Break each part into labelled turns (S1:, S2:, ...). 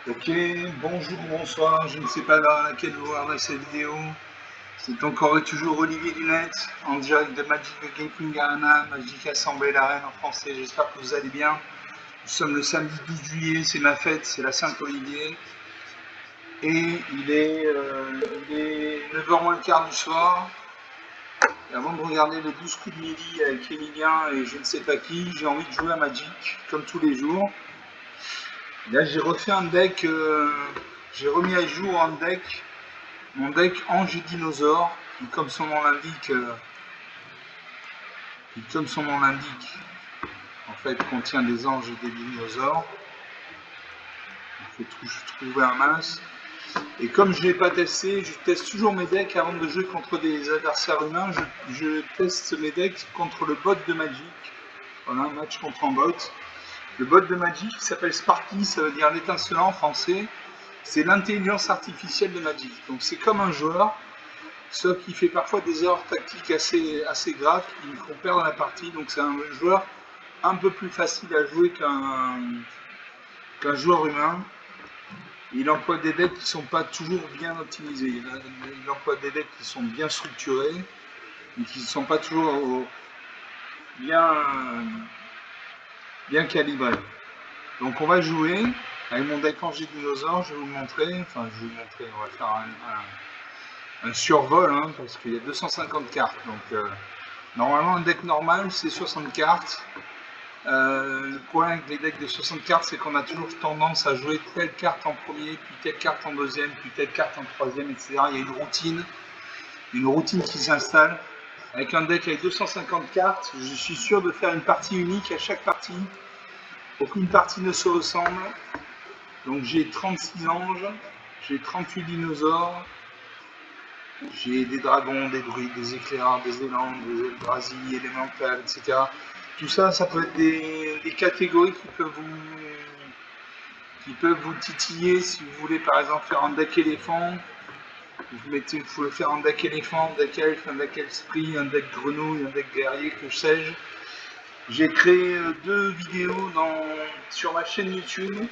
S1: Ok, bonjour, bonsoir, je ne sais pas dans laquelle vous regardez cette vidéo. C'est encore et toujours Olivier Lunette, en direct de Magic the Gathering Arena, Magic Assemblée l'Arène en français. J'espère que vous allez bien. Nous sommes le samedi 12 juillet, c'est ma fête, c'est la Saint-Olivier. Et il est 9h moins le quart du soir. Et avant de regarder les 12 coups de midi avec Emilien et je ne sais pas qui, j'ai envie de jouer à Magic, comme tous les jours. Là, j'ai refait un deck, j'ai remis à jour un deck. Mon deck Ange et Dinosaure, qui comme son nom l'indique, en fait contient des anges et des dinosaures. Il faut trouver un mince. Et comme je ne l'ai pas testé, je teste toujours mes decks avant de jouer contre des adversaires humains. Je teste mes decks contre le bot de Magic. Voilà, un match contre un bot. Le bot de Magic qui s'appelle Sparky, ça veut dire l'étincelant en français. C'est l'intelligence artificielle de Magic. Donc c'est comme un joueur, sauf qu'il fait parfois des erreurs tactiques assez graves qui lui font perdre la partie. Donc c'est un joueur un peu plus facile à jouer qu'un joueur humain. Il emploie des decks qui ne sont pas toujours bien optimisés. Il emploie des decks qui sont bien structurés, mais qui ne sont pas toujours bien, bien calibrés. Donc on va jouer avec mon deck Ange et Dinosaure, je vais vous montrer, on va faire un survol, hein, parce qu'il y a 250 cartes. Donc normalement un deck normal c'est 60 cartes. Le problème avec les decks de 60 cartes, c'est qu'on a toujours tendance à jouer telle carte en premier, puis telle carte en deuxième, puis telle carte en troisième, etc. Il y a une routine qui s'installe. Avec un deck avec 250 cartes, je suis sûr de faire une partie unique à chaque partie. Aucune partie ne se ressemble. Donc j'ai 36 anges, j'ai 38 dinosaures, j'ai des dragons, des druides, des éclaireurs, des élans, des eldrazi, élémentales, etc. Tout ça, ça peut être des catégories qui peuvent vous titiller si vous voulez par exemple faire un deck éléphant. Vous pouvez faire un deck éléphant, un deck elfe, un deck esprit, un deck grenouille, un deck guerrier, que sais-je. J'ai créé 2 vidéos sur ma chaîne YouTube.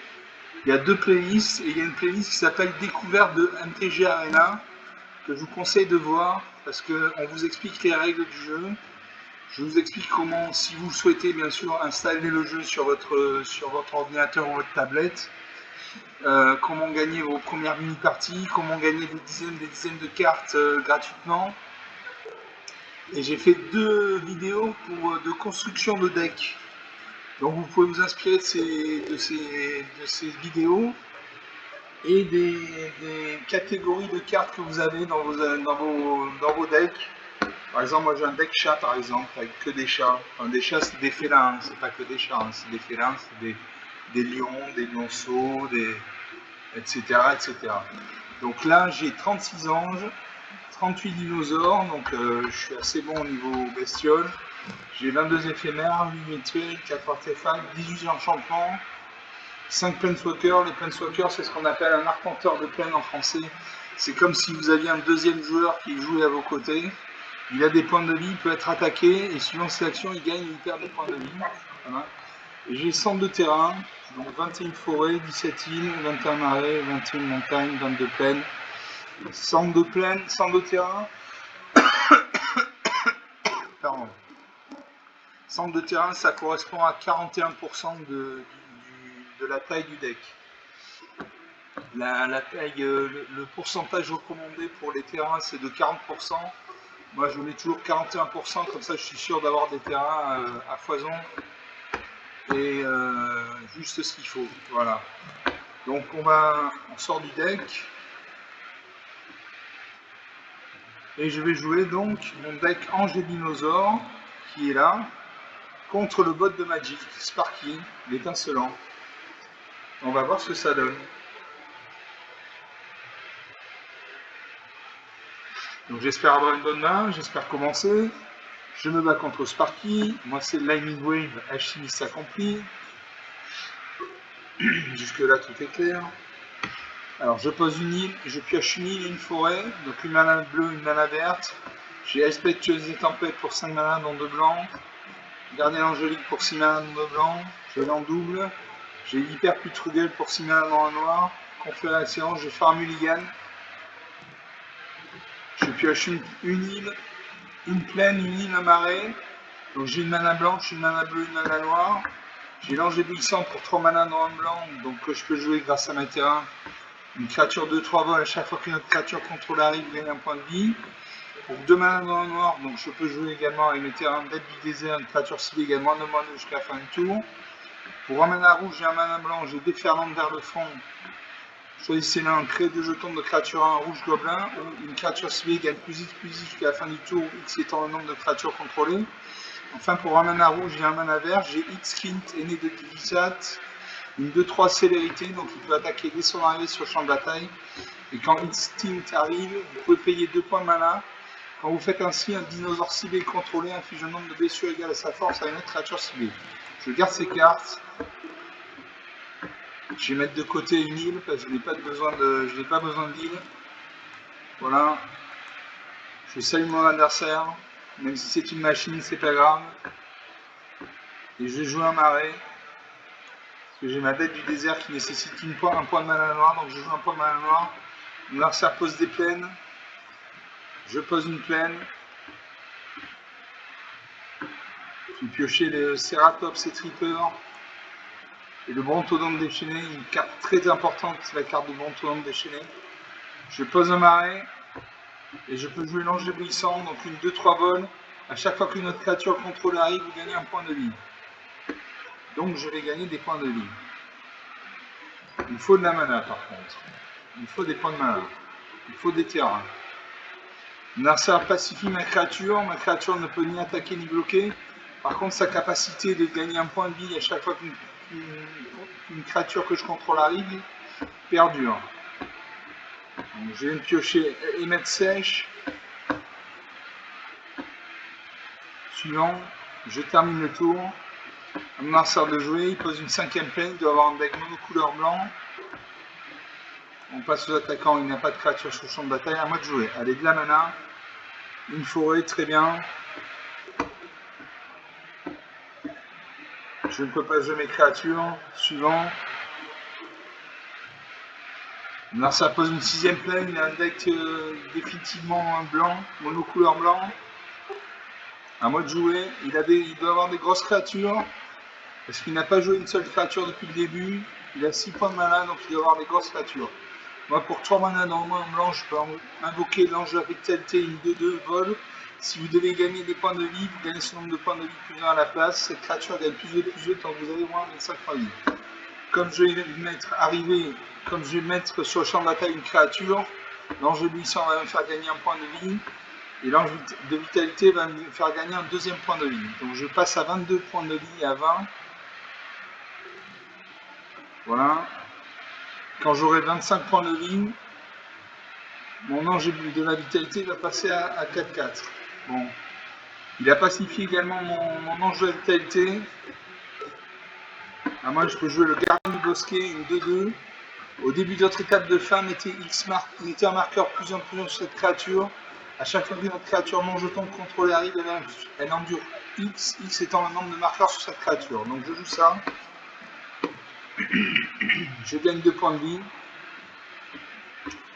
S1: Il y a 2 playlists et il y a une playlist qui s'appelle Découverte de MTG Arena que je vous conseille de voir parce qu'on vous explique les règles du jeu. Je vous explique comment, si vous le souhaitez bien sûr, installer le jeu sur votre ordinateur ou votre tablette. Comment gagner vos premières mini-parties, comment gagner des dizaines de cartes gratuitement. Et j'ai fait 2 vidéos de construction de deck. Donc vous pouvez vous inspirer de ces vidéos et des catégories de cartes que vous avez dans vos decks. Par exemple, moi j'ai un deck chat par exemple, avec que des chats. Enfin, des chats c'est des félins, hein, c'est pas que des chats, hein, c'est des félins, c'est des lions, des lionceaux, etc., etc. Donc là j'ai 36 anges, 38 dinosaures, donc je suis assez bon au niveau bestiole. J'ai 22 éphémères, 8 rituels, 4 artefacts, 18 enchantements, 5 planeswalkers. Les planeswalkers, c'est ce qu'on appelle un arpenteur de plaine en français. C'est comme si vous aviez un deuxième joueur qui jouait à vos côtés. Il a des points de vie, il peut être attaqué, et suivant ses actions, il gagne ou il perd des points de vie. Voilà. J'ai 102 terrains, donc 21 forêts, 17 îles, 21 marais, 21 montagnes, 22 plaines. 102 plaines, 102 terrains. Pardon. Centre de terrain, ça correspond à 41% de la taille du deck. La taille, le pourcentage recommandé pour les terrains, c'est de 40%. Moi, je mets toujours 41%, comme ça, je suis sûr d'avoir des terrains à foison et juste ce qu'il faut. Voilà. Donc, on sort du deck et je vais jouer donc mon deck Ange et Dinosaure qui est là contre le bot de Magic, Sparky, l'étincelant. On va voir ce que ça donne. Donc j'espère avoir une bonne main, j'espère commencer. Je me bats contre Sparky. Moi c'est Lightning Wave, alchimiste accompli. Jusque là tout est clair. Alors je pose une île, je pioche une île et une forêt. Donc une mana bleue, une mana verte. J'ai Aspect Tueuse des Tempêtes pour 5 mana dont 2 blancs. Gardien Angélique pour 6 mana dont 2 blancs. Je l'en double. J'ai hyper plus Trugel pour 6 mana dans un noir. Conférer la séance, je vais faire un mulligan. Je pioche une île, une plaine, une île, un marais. Donc j'ai une mana blanche, une mana bleue, une mana noire. J'ai l'ange éblouissant pour 3 mana dans un blanc, donc je peux jouer grâce à mes terrains. Une créature de 3 vols, à chaque fois qu'une autre créature contrôle arrive, gagne un point de vie. Pour 2 mana dans un noir, donc je peux jouer également avec mes terrains d'être du désert, une créature ciblée également, 9 mana jusqu'à la fin du tour. Pour un mana rouge et un mana blanc, j'ai déferlante vers le fond. Choisissez l'un, créez 2 jetons de créature 1 rouge gobelin, ou une créature ciblée gagne plus X jusqu'à la fin du tour, X étant le nombre de créatures contrôlées. Enfin, pour un mana rouge et un mana vert, j'ai X-Skint, aîné de Divisat, une 2-3 célérité, donc il peut attaquer dès son arrivée sur le champ de bataille. Et quand X-Skint arrive, vous pouvez payer 2 points de mana. Quand vous faites ainsi, un dinosaure ciblé contrôlé inflige un nombre de blessures égal à sa force à une autre créature ciblée. Je garde ces cartes. Je vais mettre de côté une île parce que je n'ai pas besoin d'île. Voilà. Je salue mon adversaire. Même si c'est une machine, c'est pas grave. Et je vais jouer un marais. Parce que j'ai ma bête du désert qui nécessite un point de mana noir. Donc je joue un point de mana noir. Mon adversaire pose des plaines. Je pose une plaine. Je vais piocher le Ceratops et Tripper. Et le Brontodonte déchaîné, une carte très importante, c'est la carte de Brontodonte déchaîné. Je pose un marais. Et je peux jouer l'ange éblouissant, donc une 2-3 vols. À chaque fois qu'une autre créature contrôle arrive, vous gagnez un point de vie. Donc je vais gagner des points de vie. Il faut de la mana par contre. Il faut des points de mana. Il faut des terrains. Mon adversaire pacifie ma créature. Ma créature ne peut ni attaquer ni bloquer. Par contre, sa capacité de gagner un point de vie à chaque fois qu'une créature que je contrôle arrive perdure. Donc, je viens de piocher émettre sèche. Suivant, je termine le tour. Mon adversaire de jouer, il pose une 5ème plaine, il doit avoir un deck monocouleur blanc. On passe aux attaquants, il n'y a pas de créature sur le champ de bataille, à moi de jouer. Allez, de la mana, une forêt, très bien. Je ne peux pas jouer mes créatures. Suivant. Mon adversaire pose une 6ème plaine, il a un deck définitivement blanc, monocouleur blanc. À moi de jouer, il doit avoir des grosses créatures. Parce qu'il n'a pas joué une seule créature depuis le début. Il a 6 points de mana, donc il doit avoir des grosses créatures. Moi, pour 3 mana dans le moins blanc, je peux invoquer l'ange de la vitalité, une 2-2 vol. Si vous devez gagner des points de vie, vous gagnez ce nombre de points de vie plus 1 à la place. Cette créature gagne plus de tant que vous avez au moins 25 points de vie. Comme je vais mettre sur le champ de bataille une créature, l'ange éblouissant va me faire gagner un point de vie. Et l'ange de vitalité va me faire gagner un 2e point de vie. Donc je passe à 22 points de vie à 20. Voilà. Quand j'aurai 25 points de vie, mon ange de la vitalité va passer à 4-4. Bon. Il a pacifié également mon ange de la vitalité. Moi, je peux jouer le gardien du bosquet, une 2-2. Au début de votre étape de fin, mettez un marqueur plus 1 sur cette créature. À chaque fois qu'une autre créature non jeton de contrôle arrive, elle endure X, X étant le nombre de marqueurs sur cette créature. Donc je joue ça. Je gagne 2 points de vie.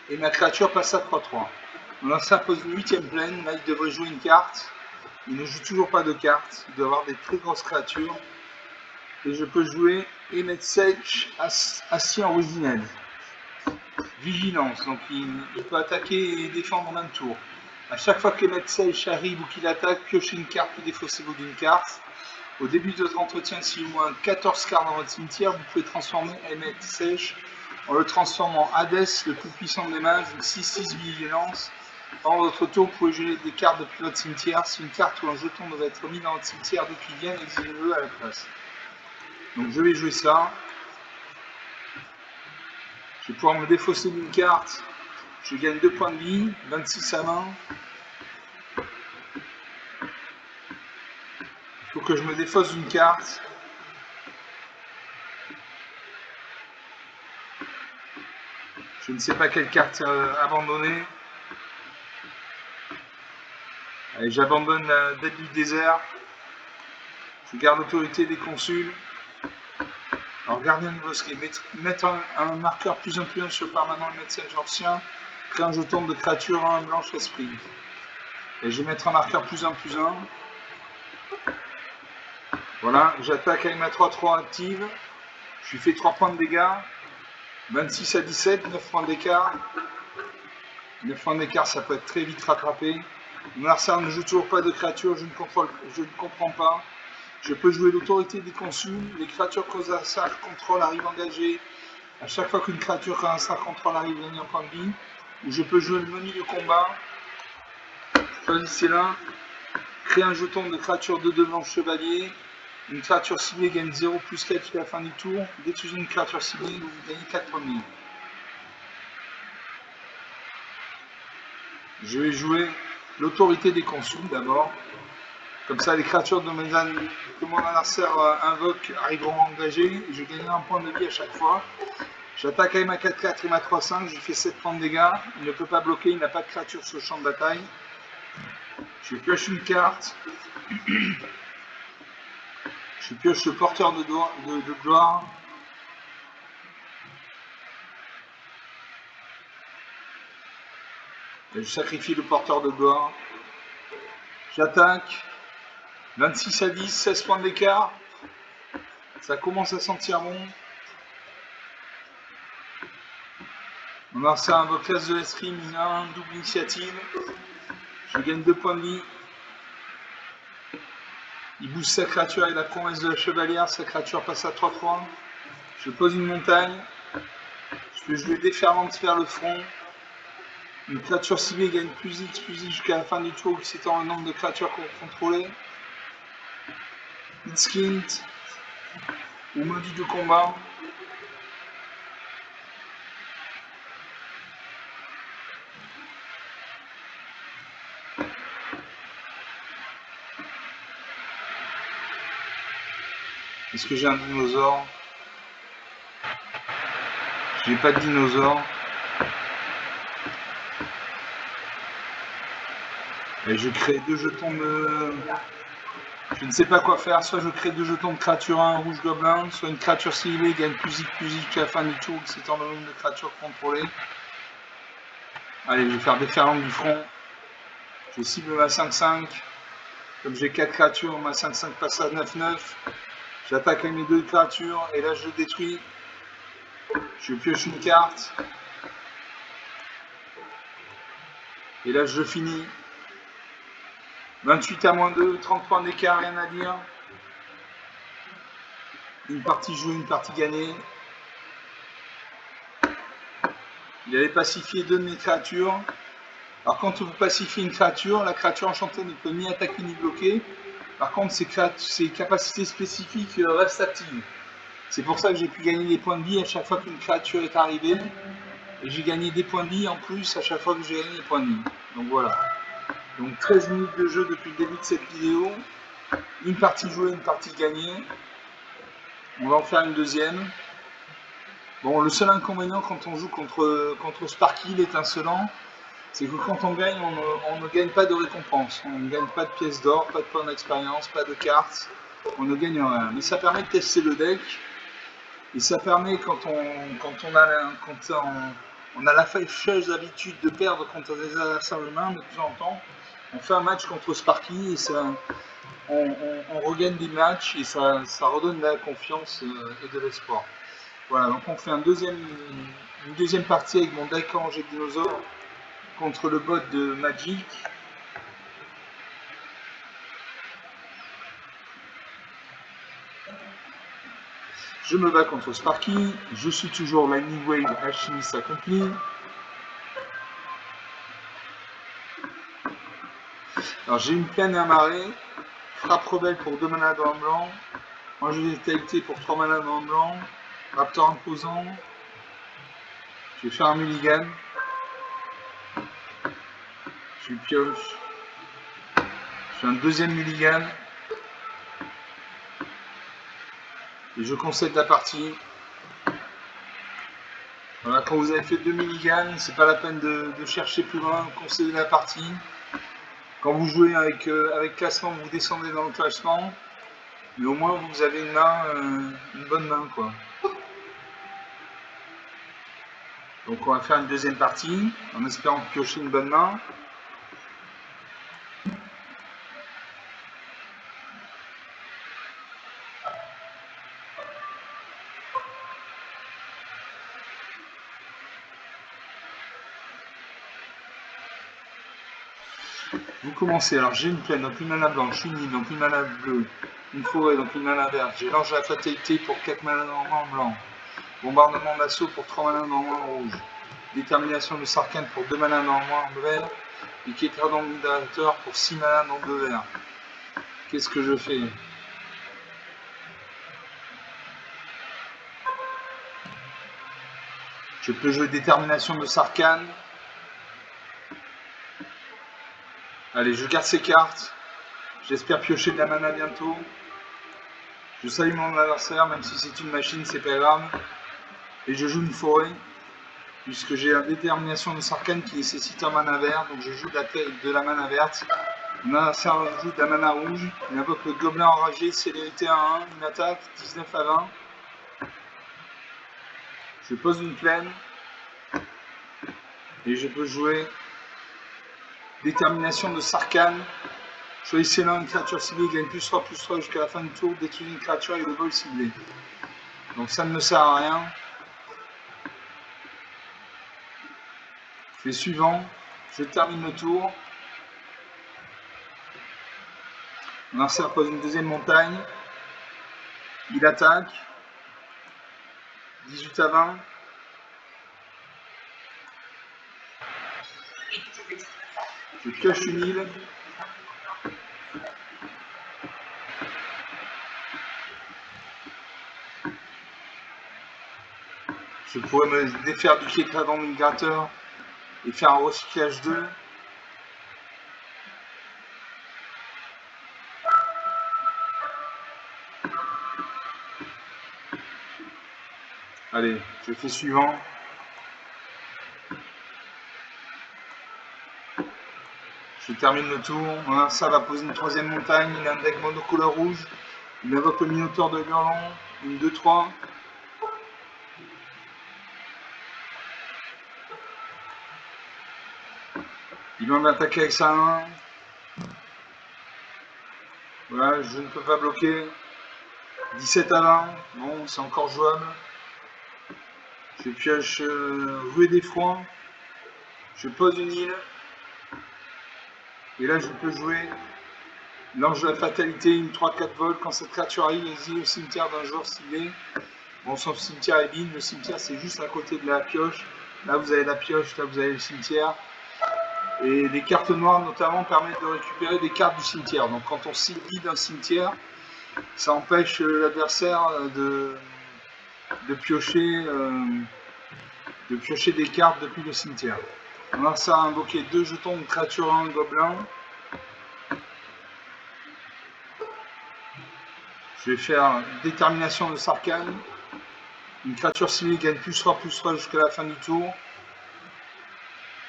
S1: Et ma créature passe à 3-3. On pose une 8ème plaine. Là, il devrait jouer une carte. Il ne joue toujours pas de carte. Il doit avoir des très grosses créatures. Et je peux jouer Emmet Sage assis en original. Vigilance. Donc, il peut attaquer et défendre en même tour. À chaque fois que Emmet Sage arrive ou qu'il attaque, piochez une carte ou défaussez-vous d'une carte. Au début de votre entretien, si vous avez 14 cartes dans votre cimetière, vous pouvez transformer Emmet Sage en le transformant en Hades, le plus puissant des mages, une 6-6 vigilance. Pendant votre tour, vous pouvez jouer des cartes depuis votre cimetière. Si une carte ou un jeton doit être mis dans votre cimetière dès qu'il vient, exilez-le à la place. Donc je vais jouer ça. Je vais pouvoir me défausser d'une carte. Je gagne 2 points de vie, 26 à 20. Il faut que je me défausse d'une carte. Je ne sais pas quelle carte abandonner. Allez, j'abandonne la dette du désert. Je garde l'autorité des consuls. Alors garder un nouveau script, mettre un marqueur plus influent sur permanent et médecin ancien, créer un jeton de créature 1 blanche esprit. Et je vais mettre un marqueur plus 1. Voilà, j'attaque avec ma 3-3 active. Je lui fais 3 points de dégâts. 26 à 17, 9 points d'écart. 9 points d'écart, ça peut être très vite rattrapé. Mon adversaire ne joue toujours pas de créatures, je ne comprends pas. Je peux jouer l'autorité des consuls. Les créatures que l'adversaire contrôle arrivent engagées. À chaque fois qu'une créature que l'adversaire contrôle arrive gagner un point de vie. Ou je peux jouer le menu de combat. Choisissez l'un. Créer un jeton de créature de 2 blancs chevalier. Une créature ciblée gagne 0 plus 4 jusqu'à la fin du tour. Détruisez une créature ciblée, vous gagnez 4 points de vie. Je vais jouer l'autorité des consuls d'abord. Comme ça, les créatures que mon adversaire invoque arriveront engagées. Je gagnerai un point de vie à chaque fois. J'attaque avec ma 4-4 et ma 3-5. Je lui fais 7 points de dégâts. Il ne peut pas bloquer, il n'a pas de créature sur le champ de bataille. Je pioche une carte. Je pioche le porteur de gloire. Et je sacrifie le porteur de gloire. J'attaque. 26 à 10, 16 points d'écart. Ça commence à sentir bon. On va faire un classe de l'escrime, il a un double initiative. Je gagne 2 points de vie. Il booste sa créature avec la promesse de la chevalière. Sa créature passe à 3-3. Je pose une montagne. Je peux jouer déferlante vers le front. Une créature ciblée gagne plus X jusqu'à la fin du tour, qui s'étend le nombre de créatures qu'on contrôlait. Hitskint ou menu de combat. Est-ce que j'ai un dinosaure? J'ai pas de dinosaure. Et je crée 2 jetons de... Je ne sais pas quoi faire, soit je crée 2 jetons de créature 1 rouge gobelin, soit une créature ciblée gagne plus X jusqu'à la fin du tour, qui s'étend le nombre de créatures contrôlées. Allez, je vais faire déferlante du front. Je cible ma 5-5. Comme j'ai 4 créatures, ma 5-5 passe à 9-9. J'attaque avec mes 2 créatures et là je le détruis. Je pioche une carte. Et là je le finis. 28 à moins 2, 30 points d'écart, rien à dire. Une partie jouée, une partie gagnée. Il avait pacifié 2 de mes créatures. Alors quand vous pacifiez une créature, la créature enchantée ne peut ni attaquer ni bloquer. Par contre, ses capacités spécifiques restent actives. C'est pour ça que j'ai pu gagner des points de vie à chaque fois qu'une créature est arrivée. Et j'ai gagné des points de vie en plus à chaque fois que j'ai gagné des points de vie. Donc voilà. Donc 13 minutes de jeu depuis le début de cette vidéo. Une partie jouée, une partie gagnée. On va en faire une deuxième. Bon, le seul inconvénient quand on joue contre Sparky, l'étincelant, c'est que quand on gagne, on ne gagne pas de récompense. On ne gagne pas de pièces d'or, pas de points d'expérience, pas de cartes. On ne gagne rien. Mais ça permet de tester le deck. Et ça permet, quand on a la fâcheuse habitude de perdre contre des adversaires humains, de temps en temps, on fait un match contre Sparky et on regagne des matchs et ça redonne de la confiance et de l'espoir. Voilà, donc on fait une deuxième partie avec mon deck Angers Dinosaure contre le bot de Magic. Je me bats contre Sparky, je suis toujours Lightning Wave Alchimiste accompli. Alors j'ai une peine à marrer, frappe rebelle pour 2 manas dans le blanc, enjeu d'étalité pour 3 manas dans le blanc, raptor imposant, je vais faire un mulligan, je pioche, je fais un deuxième mulligan, et je concède la partie. Voilà, quand vous avez fait 2 mulligans, c'est pas la peine de chercher plus loin, concéder la partie. Quand vous jouez avec classement, vous descendez dans le classement, mais au moins vous avez une bonne main quoi. Donc on va faire une deuxième partie, en espérant piocher une bonne main. Vous commencez, alors j'ai une plaine, donc une mana blanche, une île, donc une mana bleue, une forêt, donc une mana verte. J'ai l'ange de la fatalité pour 4 mana normaux blanc. Bombardement d'assaut pour 3 mana normaux rouge. Détermination de Sarkhan pour 2 mana normaux vert. Et Kétradon Migrateur pour 6 mana dans 2 verts. Qu'est-ce que je fais? Je peux jouer Détermination de Sarkhan. Allez, je garde ces cartes. J'espère piocher de la mana bientôt. Je salue mon adversaire, même si c'est une machine, c'est pas grave. Et je joue une forêt, puisque j'ai la Détermination de Sarkhan qui nécessite un mana vert, donc je joue de la mana verte. Mon adversaire joue de la mana rouge. Il invoque le gobelin enragé, célérité à 1, une attaque, 19 à 20. Je pose une plaine. Et je peux jouer Détermination de Sarkhan. Choisissez l'un, une créature ciblée gagne +3/+3 jusqu'à la fin du tour, détruisez une créature et le vol ciblé. Donc ça ne me sert à rien. Je fais suivant, je termine le tour. Mon adversaire pose une deuxième montagne. Il attaque. 18 à 20. Je pioche une île. Je pourrais me défaire du Kétradon Migrateur et faire un recyclage 2. Allez, je fais suivant. Je termine le tour. Mon adversaire va poser une troisième montagne. Il a un deck monocouleur rouge. Il invoque le Minotaure de Gurlon. Une 2-3. Il va m'attaquer avec sa main. Voilà, je ne peux pas bloquer. 17 à 20. Bon, c'est encore jouable. Je pioche Ruée des Froids. Je pose une île. Et là, je peux jouer l'Ange de la Fatalité, une 3-4 vol. Quand cette créature arrive, exile au cimetière d'un joueur ciblé. Bon, son cimetière est vide. Le cimetière, c'est juste à côté de la pioche. Là, vous avez la pioche. Là, vous avez le cimetière. Et les cartes noires, notamment, permettent de récupérer des cartes du cimetière. Donc, quand on vide un cimetière, ça empêche l'adversaire de piocher des cartes depuis le cimetière. On a ça à invoquer 2 jetons de créature 1 gobelin. Je vais faire Détermination de Sarkhan. Une créature ciblée gagne +3/+3 jusqu'à la fin du tour.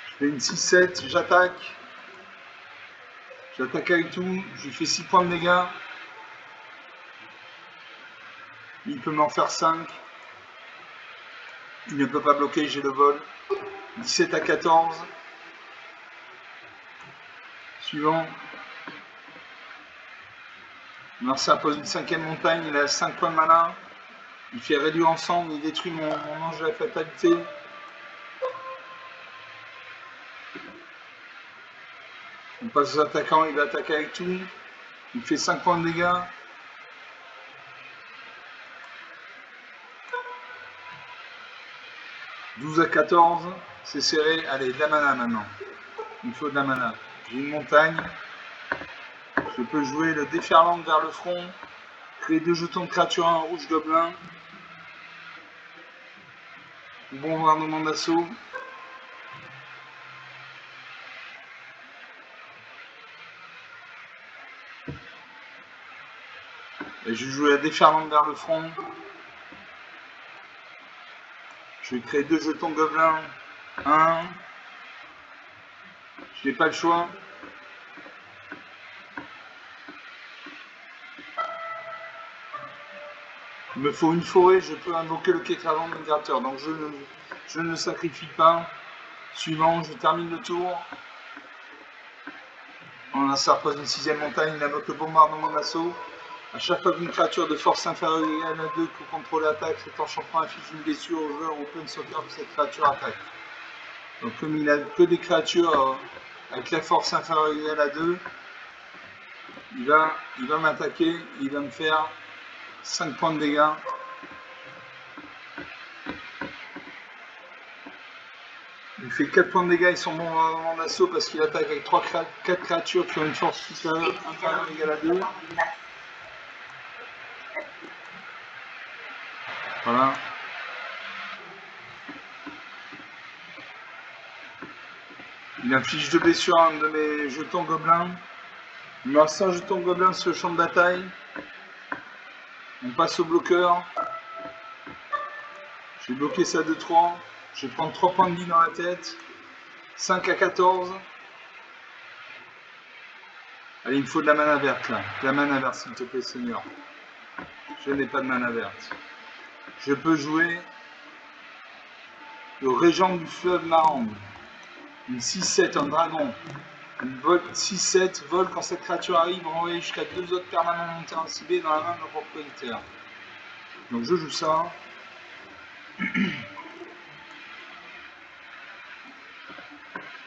S1: Je fais une 6-7, j'attaque. J'attaque avec tout, je lui fais 6 points de dégâts. Il peut m'en faire 5. Il ne peut pas bloquer, j'ai le vol. 17 à 14. Suivant. Marcel pose une 5e montagne, il a 5 points de mana. Il fait réduire ensemble, il détruit mon ange de la fatalité. On passe aux attaquants, il va attaquer avec tout. Il fait 5 points de dégâts. « 12 à 14, c'est serré. Allez, de la mana maintenant. Il me faut de la mana. J'ai une montagne. Je peux jouer le déferlant vers le front. Créer 2 jetons de créature 1 rouge gobelin. Bombardement d'assaut. Et je joue la déferlante vers le front. Je vais créer 2 jetons gobelins. 1. Je n'ai pas le choix. Il me faut une forêt, je peux invoquer le Kétradon Migrateur. Donc je ne sacrifie pas. Suivant, je termine le tour. On ça repose une 6e montagne, il invoque le bombardement d'assaut. À chaque fois qu'une créature de force inférieure ou égale à 2 que contrôle attaque, cet enchantement affiche une blessure au joueur open soccer que cette créature attaque. Donc comme il a que des créatures avec la force inférieure ou égale à 2, il va m'attaquer, il va me faire 5 points de dégâts. Il fait 4 points de dégâts, ils sont bons en assaut parce qu'il attaque avec 4 créatures qui ont une force supérieure inférieure ou égale à 2. Voilà. Il inflige 2 blessures à un de mes jetons gobelins. Il me reste un jeton gobelin sur le champ de bataille. On passe au bloqueur. Je vais bloquer ça 2-3. Je vais prendre 3 points de vie dans la tête. 5 à 14. Allez, il me faut de la mana verte là. De la mana verte, s'il te plaît, Seigneur. Je n'ai pas de mana verte. Je peux jouer le régent du fleuve Marande. Une 6-7, un dragon. Une vol 6-7, vol quand cette créature arrive, envoyer jusqu'à 2 autres permanents de terrain ciblés dans la main de leur propriétaire. Donc je joue ça.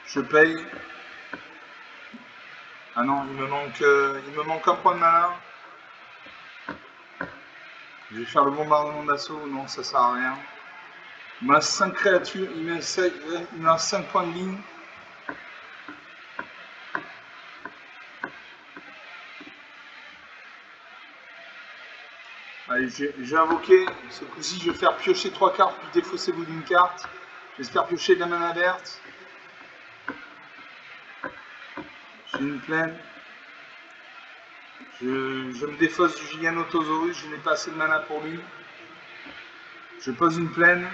S1: Je paye. Ah non, il me manque un point de mana. Je vais faire le bombardement d'assaut. Non, ça sert à rien. Il me reste 5 créatures. Il me reste 5 points de ligne. Allez, j'ai invoqué. Ce coup-ci, je vais faire piocher 3 cartes, puis défaussez-vous d'une carte. J'espère piocher de la mana verte. J'ai une plaine. Je me défausse du Giganotosaurus, je n'ai pas assez de mana pour lui. Je pose une plaine.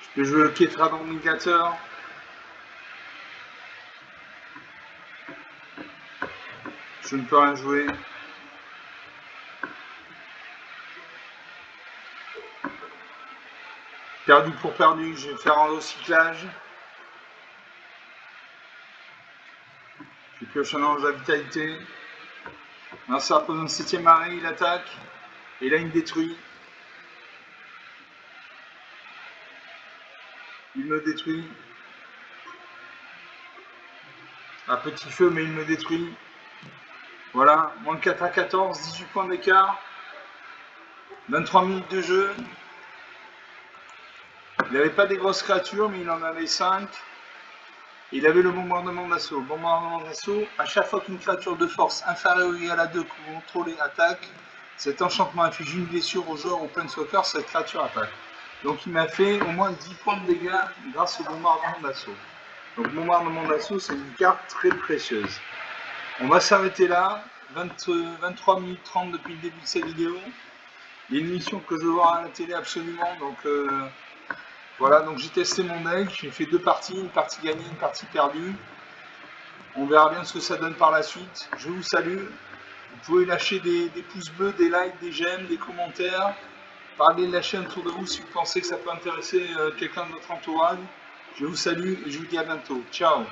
S1: Je peux jouer le Kétra Dominateur. Je ne peux rien jouer. Perdu pour perdu, je vais faire un recyclage. Je pioche un ange de la vitalité. Là, ça pose un 7e arrêt, il attaque. Et là, il me détruit. Il me détruit. Un petit feu, mais il me détruit. Voilà, moins 4 à 14, 18 points d'écart. 23 minutes de jeu. Il n'avait pas des grosses créatures, mais il en avait 5. Il avait le bombardement d'assaut. Bombardement d'assaut, à chaque fois qu'une créature de force inférieure ou égale à 2 contrôlée attaque, cet enchantement inflige une blessure au joueur au Planeswalker, cette créature attaque. Donc il m'a fait au moins 10 points de dégâts grâce au bombardement d'assaut. Donc bombardement d'assaut, c'est une carte très précieuse. On va s'arrêter là. 23 minutes 30 depuis le début de cette vidéo. Il y a une mission que je veux voir à la télé absolument, donc voilà, donc j'ai testé mon deck, j'ai fait 2 parties, une partie gagnée, une partie perdue. On verra bien ce que ça donne par la suite. Je vous salue. Vous pouvez lâcher des pouces bleus, des likes, des j'aime, des commentaires. Parlez de la chaîne autour de vous si vous pensez que ça peut intéresser quelqu'un de votre entourage. Je vous salue et je vous dis à bientôt. Ciao.